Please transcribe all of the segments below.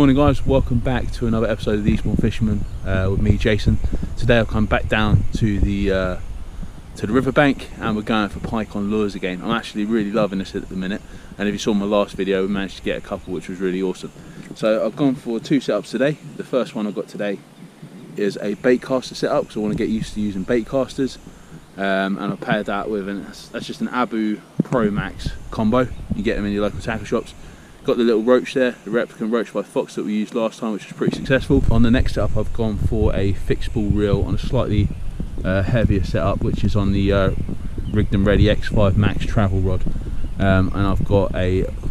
Morning guys, welcome back to another episode of the Eastbourne Fisherman with me, Jason. Today I've come back down to the riverbank and we're going for pike on lures again. I'm actually really loving this at the minute, and if you saw my last video we managed to get a couple, which was really awesome. So I've gone for two setups today. The first one I've got today is a baitcaster setup because I want to get used to using baitcasters, and I've paired that with that's just an Abu Pro Max combo. You get them in your local tackle shops. Got the little roach there, the replicant roach by Fox that we used last time, which was pretty successful. On the next setup I've gone for a fixed ball reel on a slightly heavier setup, which is on the Rigged and Ready X5 Max travel rod, and I've got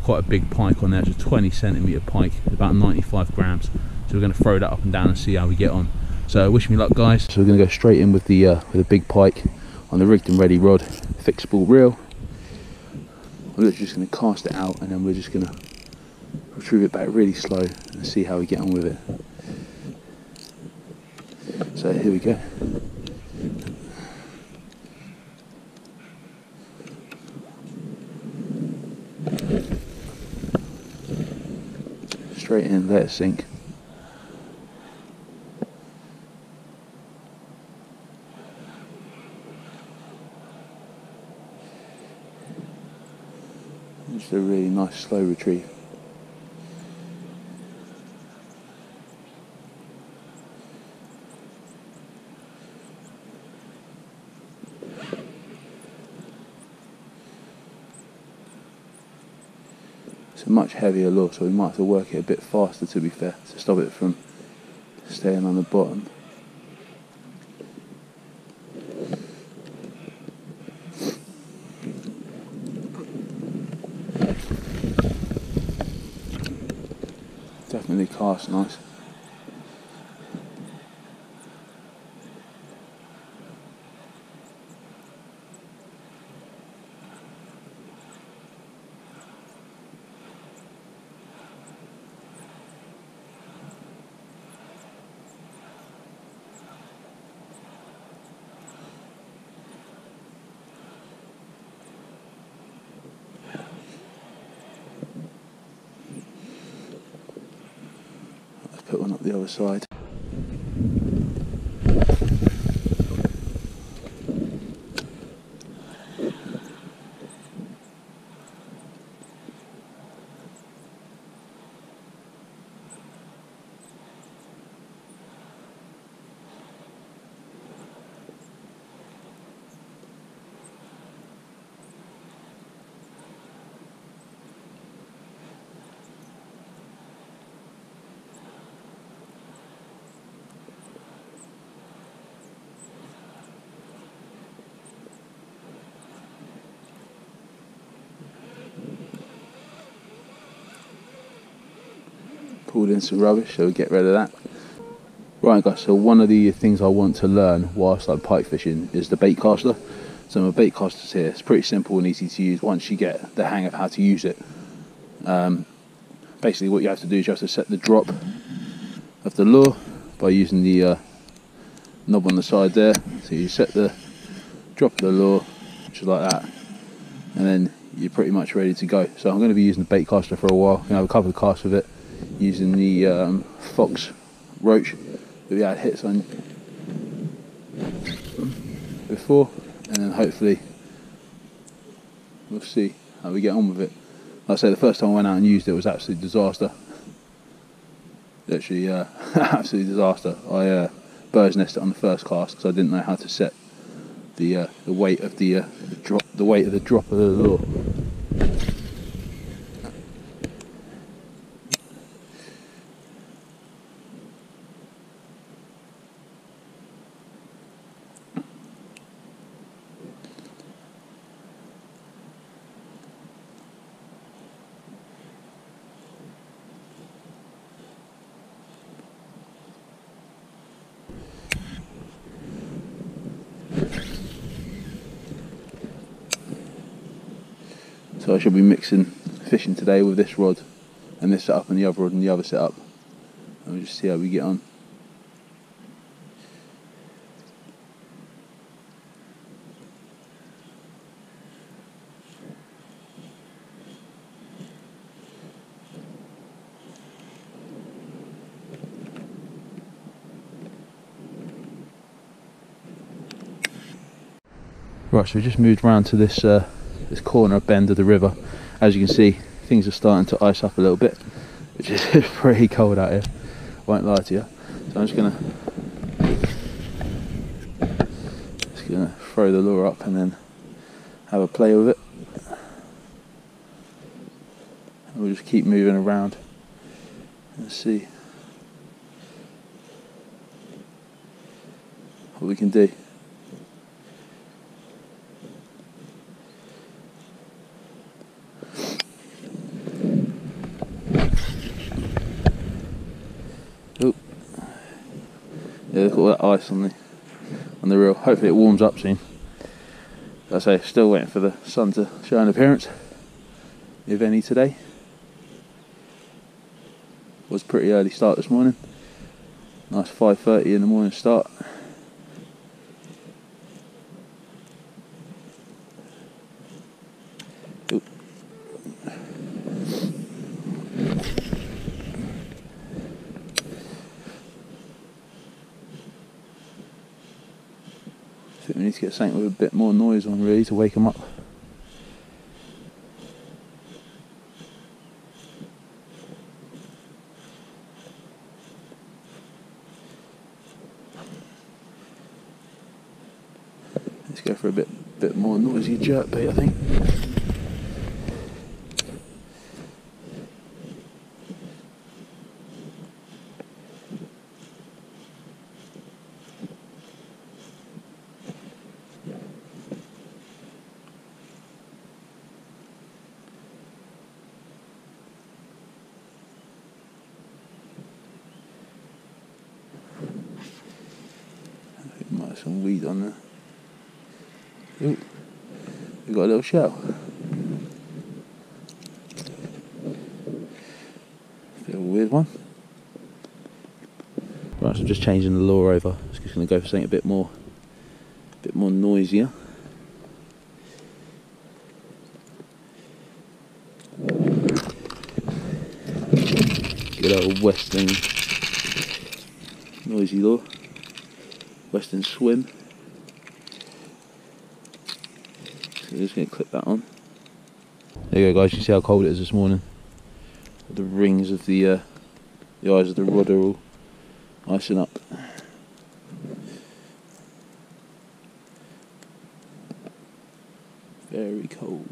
quite a big pike on there. It's a 20cm pike, about 95 grams. So we're going to throw that up and down and see how we get on. So wish me luck guys. So we're going to go straight in with the big pike on the Rigged and Ready rod, fixed ball reel. We're just going to cast it out and then we're just going to retrieve it back really slow and see how we get on with it. So here we go. Straight in, let it sink. Just a really nice slow retrieve. It's a much heavier lure, so we might have to work it a bit faster, to be fair, to stop it from staying on the bottom. Definitely cast nice. Put one up the other side. Pulled in some rubbish, so we get rid of that. Right guys, so one of the things I want to learn whilst I'm pike fishing is the baitcaster. So my baitcaster's here. It's pretty simple and easy to use once you get the hang of how to use it. Basically what you have to do is you have to set the drop of the lure by using the knob on the side there. So you set the drop of the lure, just like that, and then you're pretty much ready to go. So I'm going to be using the baitcaster for a while. I'm going to have a couple of casts with it, using the Fox roach that we had hits on before, and then hopefully we'll see how we get on with it. Like I say, the first time I went out and used it was absolute disaster. Literally, absolute disaster. I bird's nested on the first cast because I didn't know how to set the weight of the drop, the weight of the drop of the lure. So I should be mixing fishing today with this rod and this setup and the other rod and the other setup, and we'll just see how we get on. Right, so we just moved around to this this corner bend of the river. As you can see, things are starting to ice up a little bit, which is pretty cold out here, won't lie to you. So I'm just gonna throw the lure up and then have a play with it. And we'll just keep moving around and see what we can do. Oh, yeah, look at all that ice on the reel. Hopefully it warms up soon. As I say, still waiting for the sun to show an appearance, if any, today. Was pretty early start this morning. Nice 5:30 in the morning start. Ooh. I think we need to get something with a bit more noise on, really, to wake them up. Let's go for a bit more noisy jerkbait, I think. Might have some weed on there. Ooh, we got a little shell. Bit of a weird one. Right, so I'm just changing the lure over. Just going to go for something a bit more noisier. Good old Western noisy lure. Western swim. So just going to clip that on. There you go, guys. You can see how cold it is this morning. The rings of the eyes of the rod are all icing up. Very cold.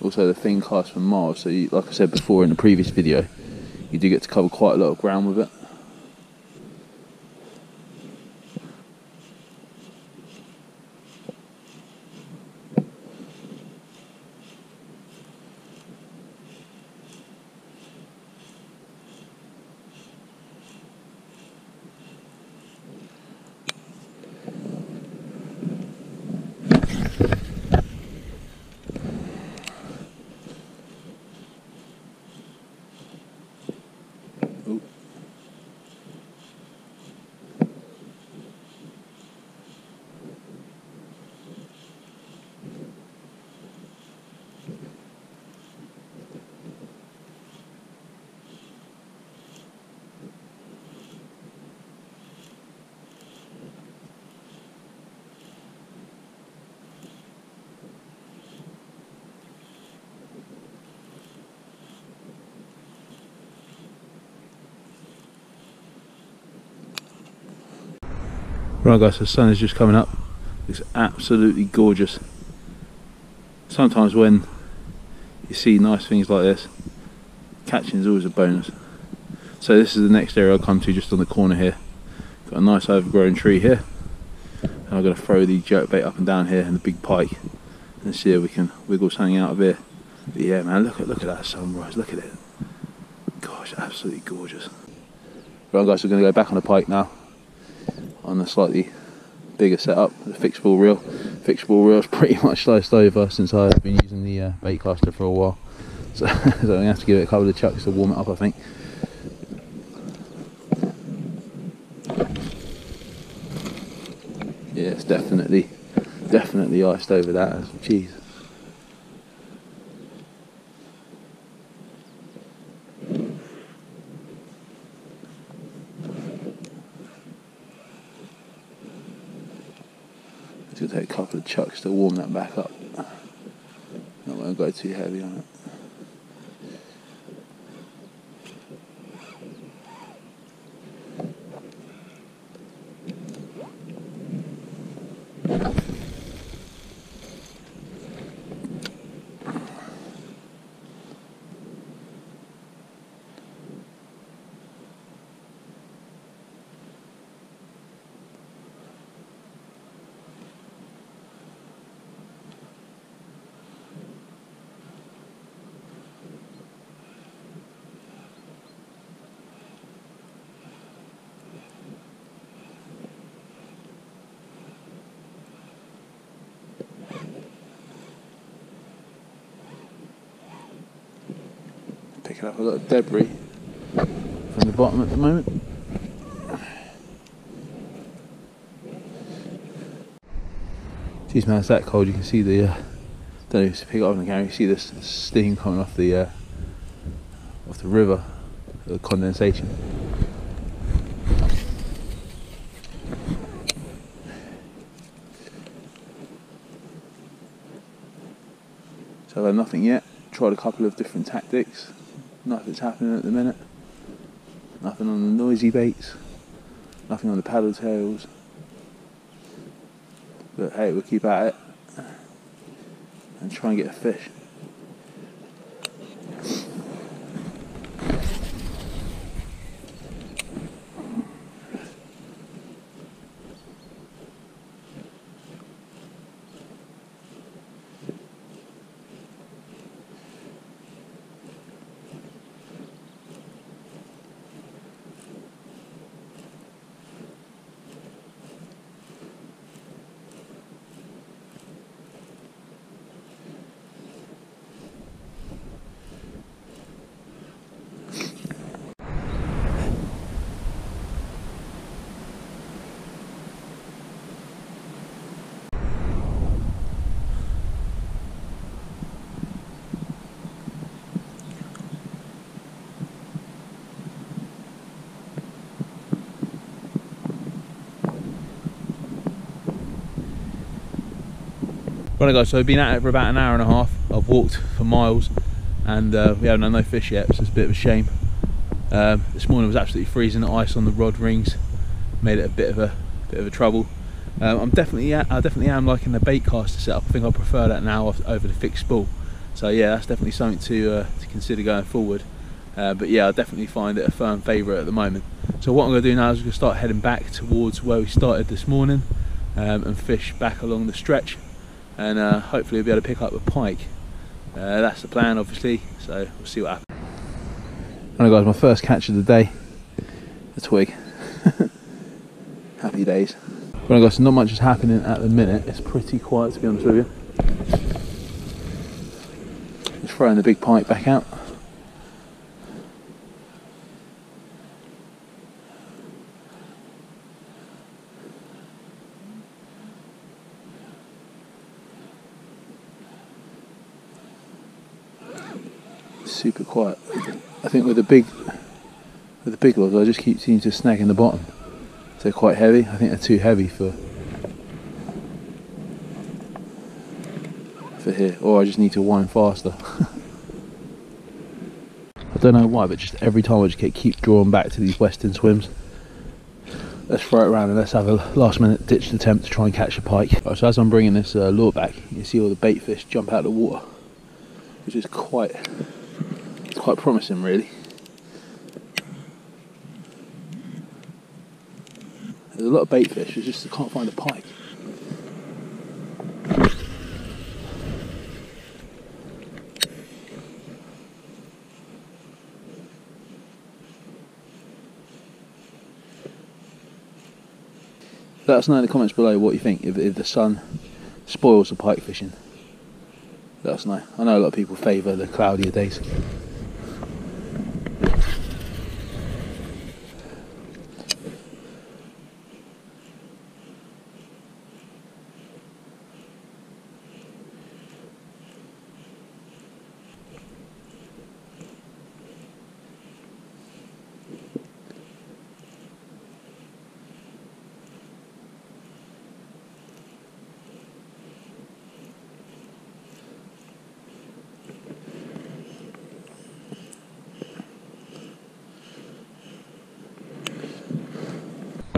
Also, the thing casts from Mars, so you, like I said before in the previous video, you do get to cover quite a lot of ground with it. Ooh. Right guys, so the sun is just coming up. It's absolutely gorgeous. Sometimes when you see nice things like this, catching is always a bonus. So this is the next area I'll come to, just on the corner here. Got a nice overgrown tree here. And I'm going to throw the jerkbait up and down here and the big pike and see if we can wiggle something out of here. But yeah man, look at that sunrise, look at it. Gosh, absolutely gorgeous. Right guys, we're going to go back on the pike now, on a slightly bigger setup, the fixed ball reel. Fixed ball reel's pretty much sliced over since I've been using the baitcaster for a while. So, so I'm going to have to give it a couple of chucks to warm it up, I think. Yeah, it's definitely iced over that. Jeez. Just take a couple of chucks to warm that back up. Not going to go too heavy on it. Picking up a lot of debris from the bottom at the moment. Jeez man, it's that cold. You can see the don't know if you pick it up on the camera. You see this steam coming off the river, the condensation. So I've had nothing yet. Tried a couple of different tactics. Nothing's happening at the minute. Nothing on the noisy baits. Nothing on the paddle tails. But hey, we'll keep at it and try and get a fish. Right guys, so I've been at it for about an hour and a half. I've walked for miles and we haven't had no fish yet, so it's a bit of a shame. This morning was absolutely freezing. The ice on the rod rings made it a bit of a trouble. I definitely am liking the baitcaster setup. I think I prefer that now over the fixed spool. So yeah, that's definitely something to consider going forward. But yeah, I definitely find it a firm favourite at the moment. So what I'm going to do now is we're going to start heading back towards where we started this morning and fish back along the stretch. And hopefully we'll be able to pick up a pike. That's the plan obviously, so we'll see what happens. Alright guys, my first catch of the day, a twig. Happy days. Right guys, so not much is happening at the minute. It's pretty quiet to be honest with you. Just throwing the big pike back out. Super quiet. I think with the big rods, I just keep seeming to snag in the bottom. They're quite heavy. I think they're too heavy for here, or I just need to wind faster. I don't know why, but just every time I just keep drawing back to these western swims. Let's throw it around and let's have a last minute ditched attempt to try and catch a pike. Right, so as I'm bringing this lure back, you see all the bait fish jump out of the water, which is quite promising really. There's a lot of bait fish, it's just I can't find a pike. Let us know in the comments below what you think, if the sun spoils the pike fishing. Let us know. I know a lot of people favour the cloudier days.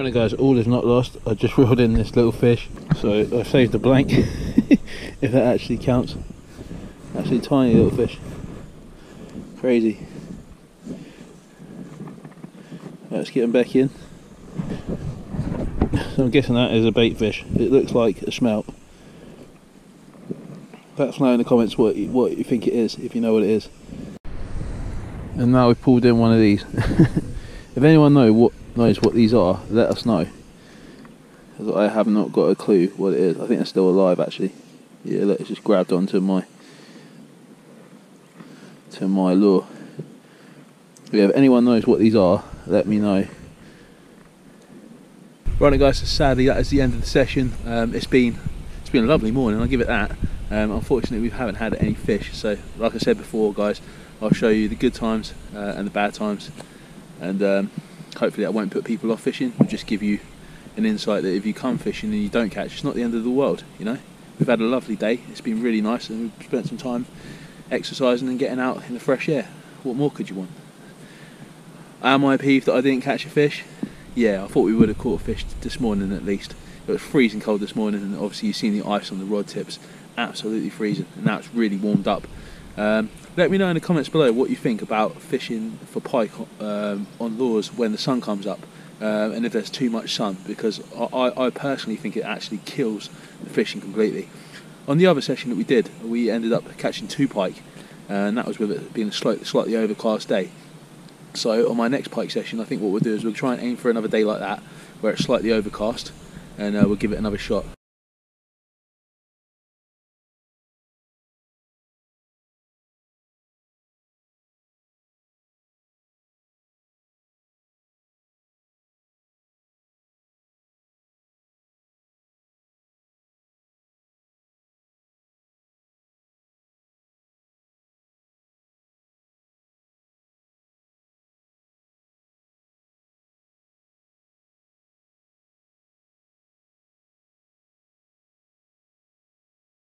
Right guys, all is not lost. I just reeled in this little fish, so I saved the blank, if that actually counts. Actually tiny little fish. Crazy. Let's get him back in. So I'm guessing that is a bait fish. It looks like a smelt. Let us know in the comments what you think it is, if you know what it is. And now we've pulled in one of these. If anyone knows what these are, let us know. Because I have not got a clue what it is. I think they're still alive actually. Yeah, look, it's just grabbed onto my lure. Yeah, if anyone knows what these are, let me know. Right guys, so sadly that is the end of the session. It's been a lovely morning, I'll give it that. Unfortunately we haven't had any fish, so like I said before guys, I'll show you the good times and the bad times, and hopefully that won't put people off fishing. It'll just give you an insight that if you come fishing and you don't catch, it's not the end of the world, you know. We've had a lovely day, it's been really nice, and we've spent some time exercising and getting out in the fresh air. What more could you want? Am I peeved that I didn't catch a fish? Yeah, I thought we would have caught a fish this morning at least. It was freezing cold this morning, and obviously you've seen the ice on the rod tips, absolutely freezing, and now it's really warmed up. Let me know in the comments below what you think about fishing for pike on lures when the sun comes up, and if there's too much sun, because I personally think it actually kills the fishing completely. On the other session that we did, we ended up catching 2 pike, and that was with it being a slightly overcast day. So on my next pike session, I think what we'll do is we'll try and aim for another day like that, where it's slightly overcast, and we'll give it another shot.